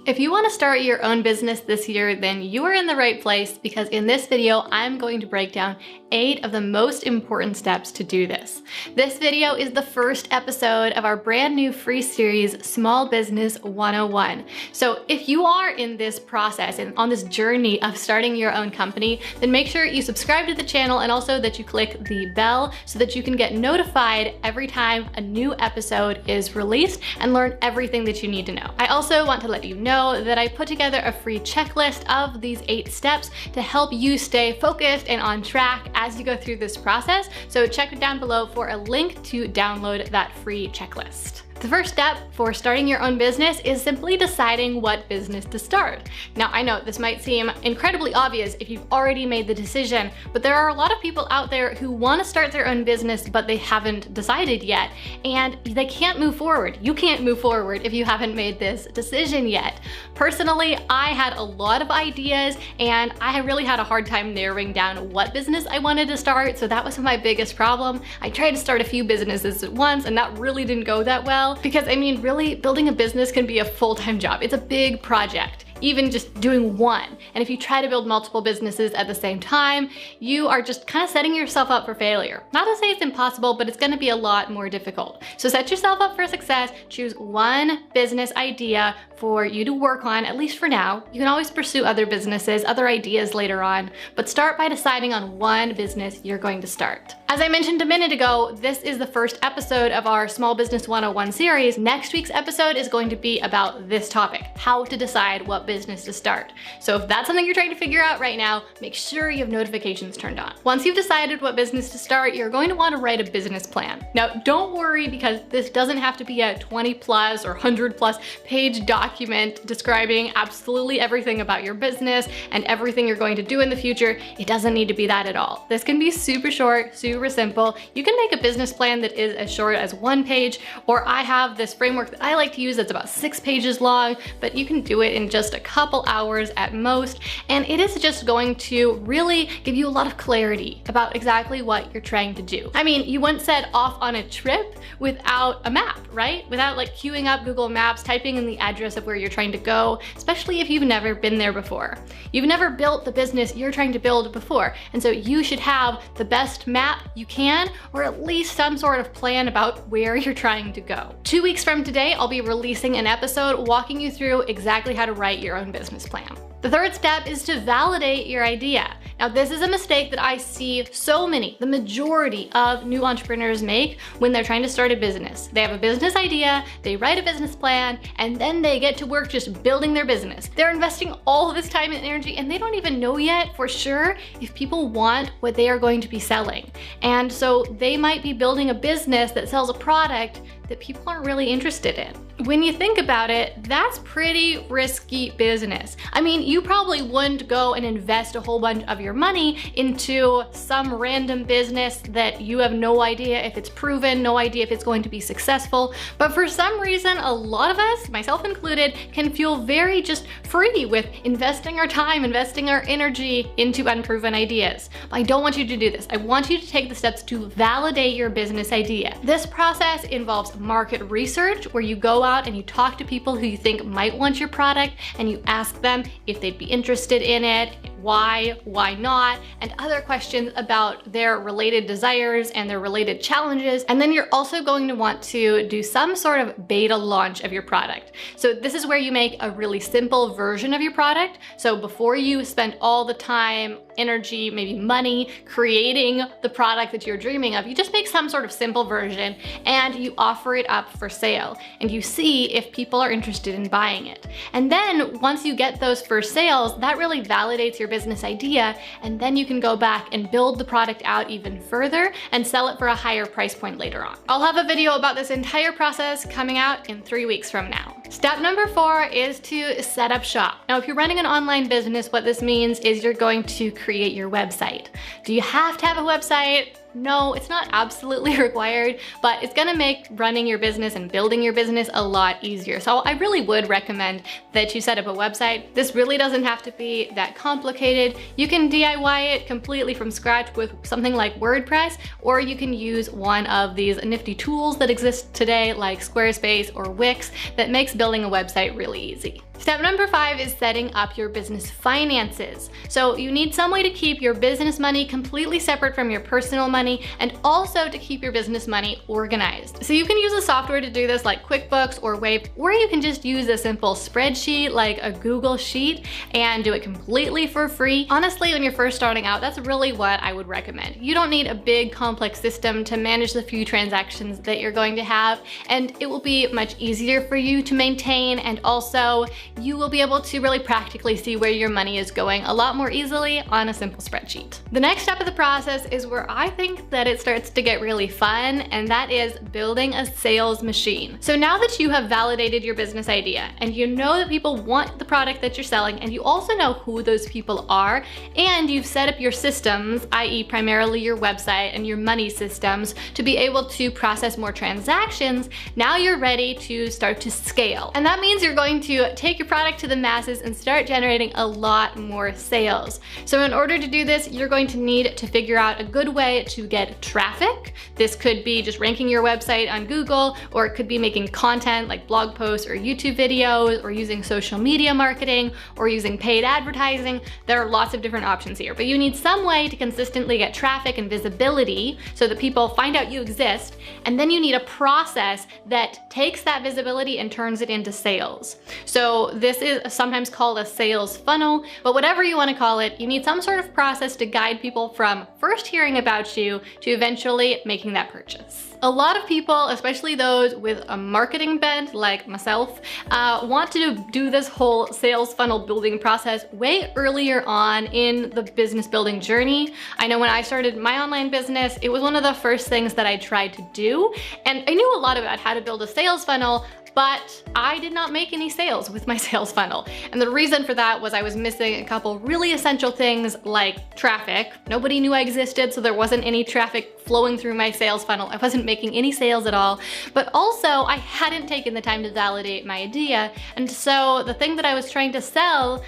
If you want to start your own business this year, then you are in the right place, because in this video, I'm going to break down 8 of the most important steps to do this. This video is the first episode of our brand new free series, Small Business 101. So if you are in this process and on this journey of starting your own company, then make sure you subscribe to the channel and also that you click the bell so that you can get notified every time a new episode is released and learn everything that you need to know. I also want to let you know that I put together a free checklist of these 8 steps to help you stay focused and on track as you go through this process. So check it down below for a link to download that free checklist. The first step for starting your own business is simply deciding what business to start. Now, I know this might seem incredibly obvious if you've already made the decision, but there are a lot of people out there who want to start their own business, but they haven't decided yet, and they can't move forward. You can't move forward if you haven't made this decision yet. Personally, I had a lot of ideas, and I really had a hard time narrowing down what business I wanted to start, so that was my biggest problem. I tried to start a few businesses at once, and that really didn't go that well. Because I mean, really, building a business can be a full-time job. It's a big project, even just doing one. And if you try to build multiple businesses at the same time, you are just kind of setting yourself up for failure. Not to say it's impossible, but it's gonna be a lot more difficult. So set yourself up for success, choose one business idea for you to work on, at least for now. You can always pursue other businesses, other ideas later on, but start by deciding on one business you're going to start. As I mentioned a minute ago, this is the first episode of our Small Business 101 series. Next week's episode is going to be about this topic, how to decide what business to start. So if that's something you're trying to figure out right now, make sure you have notifications turned on. Once you've decided what business to start, you're going to want to write a business plan. Now, don't worry, because this doesnn't have to be a 20+ or 100+ page document describing absolutely everything about your business and everything you're going to do in the future. It doesn't need to be that at all. This can be super short, super simple. You can make a business plan that is as short as 1 page, or I have this framework that I like to use that's about 6 pages long, but you can do it in just a couple hours at most. And it is just going to really give you a lot of clarity about exactly what you're trying to do. I mean, you wouldn't set off on a trip without a map, right? Without like queuing up Google Maps, typing in the address of where you're trying to go, especially if you've never been there before. You've never built the business you're trying to build before, and so you should have the best map you can, or at least some sort of plan about where you're trying to go. 2 weeks from today, I'll be releasing an episode walking you through exactly how to write your own business plan. The third step is to validate your idea. Now, this is a mistake that I see the majority of new entrepreneurs make when they're trying to start a business. They have a business idea, they write a business plan, and then they get to work just building their business. They're investing all this time and energy, and they don't even know yet for sure if people want what they are going to be selling. And so they might be building a business that sells a product that people aren't really interested in. When you think about it, that's pretty risky business. I mean, you probably wouldn't go and invest a whole bunch of your money into some random business that you have no idea if it's proven, no idea if it's going to be successful. But for some reason, a lot of us, myself included, can feel very just free with investing our time, investing our energy into unproven ideas. But I don't want you to do this. I want you to take the steps to validate your business idea. This process involves market research, where you go out and you talk to people who you think might want your product, and you ask them if they'd be interested in it, why not, and other questions about their related desires and their related challenges. And then you're also going to want to do some sort of beta launch of your product. So this is where you make a really simple version of your product. So before you spend all the time, energy, maybe money creating the product that you're dreaming of, you just make some sort of simple version and you offer it up for sale, and you see if people are interested in buying it. And then once you get those first sales, that really validates your business idea, and then you can go back and build the product out even further and sell it for a higher price point later on. I'll have a video about this entire process coming out in 3 weeks from now. Step number 4 is to set up shop. Now, if you're running an online business, what this means is you're going to create your website. Do you have to have a website? No, it's not absolutely required, but it's gonna make running your business and building your business a lot easier. So I really would recommend that you set up a website. This really doesn't have to be that complicated. You can DIY it completely from scratch with something like WordPress, or you can use one of these nifty tools that exist today like Squarespace or Wix that makes building a website really easy. Step number 5 is setting up your business finances. So you need some way to keep your business money completely separate from your personal money, and also to keep your business money organized. So you can use a software to do this like QuickBooks or Wave, or you can just use a simple spreadsheet like a Google Sheet and do it completely for free. Honestly, when you're first starting out, that's really what I would recommend. You don't need a big complex system to manage the few transactions that you're going to have, and it will be much easier for you to maintain, and also you will be able to really practically see where your money is going a lot more easily on a simple spreadsheet. The next step of the process is where I think that it starts to get really fun, and that is building a sales machine. So now that you have validated your business idea and you know that people want the product that you're selling, and you also know who those people are, and you've set up your systems, i.e. primarily your website and your money systems, to be able to process more transactions, now you're ready to start to scale. And that means you're going to take your product to the masses and start generating a lot more sales. So in order to do this, you're going to need to figure out a good way to get traffic. This could be just ranking your website on Google, or it could be making content like blog posts or YouTube videos, or using social media marketing, or using paid advertising. There are lots of different options here, but you need some way to consistently get traffic and visibility so that people find out you exist, and then you need a process that takes that visibility and turns it into sales. So this is sometimes called a sales funnel, but whatever you want to call it, you need some sort of process to guide people from first hearing about you to eventually making that purchase. A lot of people, especially those with a marketing bent like myself, want to do this whole sales funnel building process way earlier on in the business building journey. I know when I started my online business, it was one of the first things that I tried to do, and I knew a lot about how to build a sales funnel, but I did not make any sales with my sales funnel. And the reason for that was I was missing a couple really essential things like traffic. Nobody knew I existed, so there wasn't any traffic flowing through my sales funnel. I wasn't making any sales at all, but also I hadn't taken the time to validate my idea. And so the thing that I was trying to sell,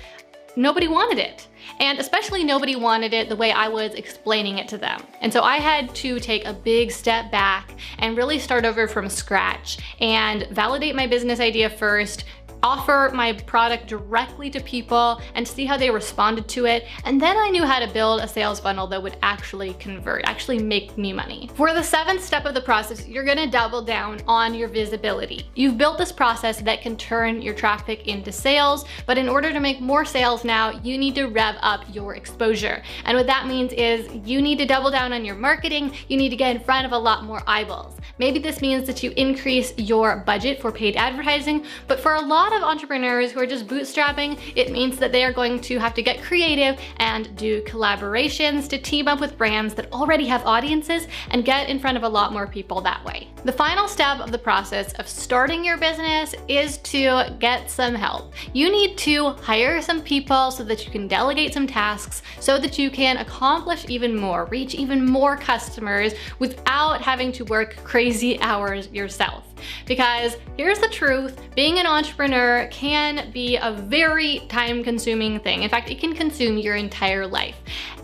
nobody wanted it. And especially nobody wanted it the way I was explaining it to them. And so I had to take a big step back and really start over from scratch and validate my business idea first, offer my product directly to people and see how they responded to it. And then I knew how to build a sales funnel that would actually convert, actually make me money. For the 7th step of the process, you're gonna double down on your visibility. You've built this process that can turn your traffic into sales, but in order to make more sales now, you need to rev up your exposure. And what that means is you need to double down on your marketing. You need to get in front of a lot more eyeballs. Maybe this means that you increase your budget for paid advertising, but for a lot of entrepreneurs who are just bootstrapping, it means that they are going to have to get creative and do collaborations to team up with brands that already have audiences and get in front of a lot more people that way. The final step of the process of starting your business is to get some help. You need to hire some people so that you can delegate some tasks so that you can accomplish even more, reach even more customers without having to work crazy hours yourself. Because here's the truth, being an entrepreneur can be a very time-consuming thing. In fact, it can consume your entire life.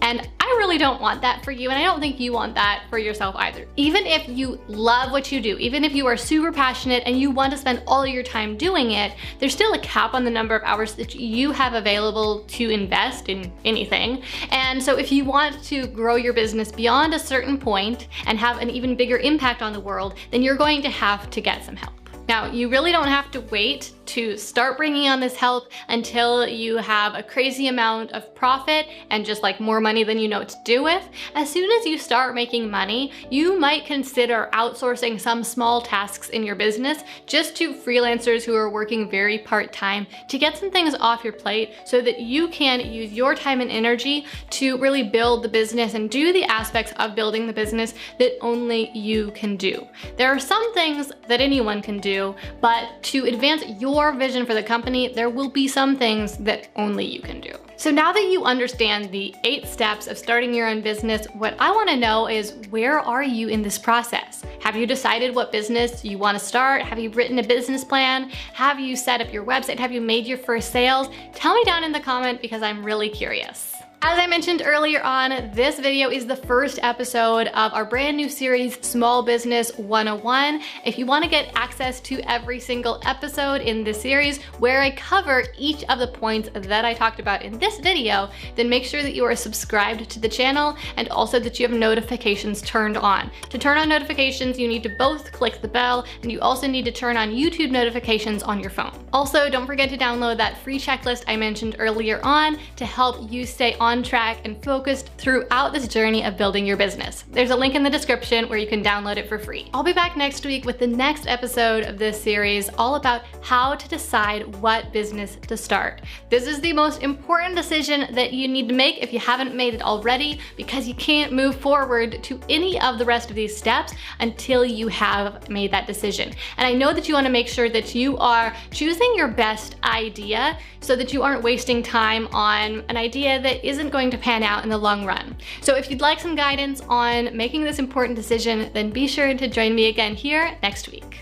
And I really don't want that for you, and I don't think you want that for yourself either. Even if you love what you do, even if you are super passionate and you want to spend all your time doing it, there's still a cap on the number of hours that you have available to invest in anything. And so if you want to grow your business beyond a certain point and have an even bigger impact on the world, then you're going to have to get some help. Now, you really don't have to wait to start bringing on this help until you have a crazy amount of profit and just like more money than you know what to do with. As soon as you start making money, you might consider outsourcing some small tasks in your business just to freelancers who are working very part-time to get some things off your plate so that you can use your time and energy to really build the business and do the aspects of building the business that only you can do. There are some things that anyone can do, but to advance your vision for the company, there will be some things that only you can do. So now that you understand the 8 steps of starting your own business, what I want to know is, where are you in this process? Have you decided what business you want to start? Have you written a business plan? Have you set up your website? Have you made your first sales? Tell me down in the comment because I'm really curious. As I mentioned earlier on, this video is the first episode of our brand new series, Small Business 101. If you want to get access to every single episode in this series where I cover each of the points that I talked about in this video, then make sure that you are subscribed to the channel and also that you have notifications turned on. To turn on notifications, you need to both click the bell and you also need to turn on YouTube notifications on your phone. Also, don't forget to download that free checklist I mentioned earlier on to help you stay on track and focused throughout this journey of building your business. There's a link in the description where you can download it for free. I'll be back next week with the next episode of this series all about how to decide what business to start. This is the most important decision that you need to make if you haven't made it already, because you can't move forward to any of the rest of these steps until you have made that decision. And I know that you want to make sure that you are choosing your best idea so that you aren't wasting time on an idea that isn't going to pan out in the long run. So if you'd like some guidance on making this important decision, then be sure to join me again here next week.